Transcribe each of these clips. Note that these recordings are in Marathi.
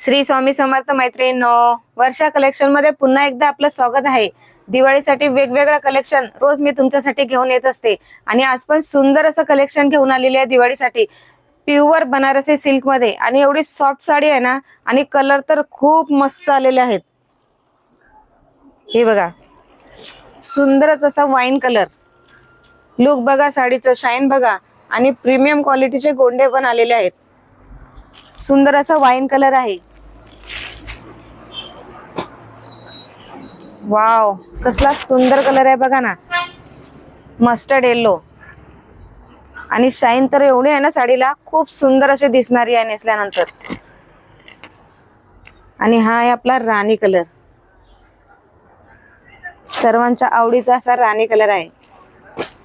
श्री स्वामी समर्थ मैत्रिणींनो, वर्षा कलेक्शन मध्ये पुन्हा एकदा आपलं स्वागत आहे। दिवाळीसाठी वेगवेगळं कलेक्शन रोज मी तुमच्यासाठी घेऊन येत असते आणि आज पण सुंदर असं कलेक्शन घेऊन आलेले आहे दिवाळीसाठी। प्युअर बनारसी सिल्क मध्ये आणि एवढी सॉफ्ट साडी आहे ना, आणि कलर तर खूप मस्त आलेले आहेत। हे बघा, सुंदरच असा वाईन कलर लुक बघा, साडीचं शाईन बघा आणि प्रीमियम क्वालिटीचे गोंडे पण आलेले आहेत। सुंदर असा वाईन कलर आहे। वाव, कसला सुंदर कलर आहे बघा ना, मस्टर्ड येलो आणि शाईन तर एवढी आहे ना साडीला, खूप सुंदर असे दिसणारी आहे नेसल्यानंतर। आणि हा आहे आपला राणी कलर, सर्वांच्या आवडीचा असा राणी कलर आहे।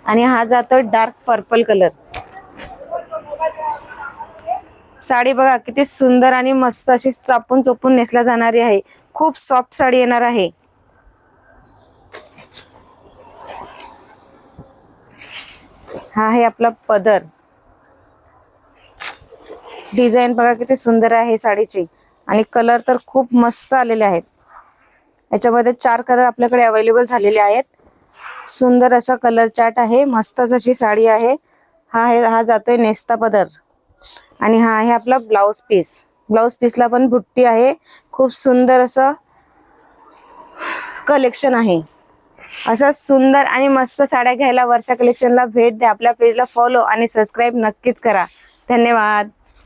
आणि हा जातो डार्क पर्पल कलर। साडी बघा किती सुंदर आणि मस्त अशी चापून चोपून नेसल्या जाणारी आहे। खूप सॉफ्ट साडी येणार आहे। हा आहे आपला पदर, डिझाइन बघा किती सुंदर आहे साडीची आणि कलर तर खूप मस्त आलेले आहेत। याच्यामध्ये 4 कलर आपल्याकडे अवेलेबल झालेले आहेत। सुंदर असा कलर चार्ट आहे, मस्तच अशी साडी आहे। हा जातोय नेस्ता पदर आणि हा आहे आपला ब्लाउज पीस। ब्लाउज पीसला पण बुट्टी आहे। खूप सुंदर असं कलेक्शन आहे। असं सुंदर आणि मस्त साड्या घ्यायला वर्षा कलेक्शनला भेट द्या। आपल्या पेजला फॉलो आणि सबस्क्राइब नक्कीच करा। धन्यवाद।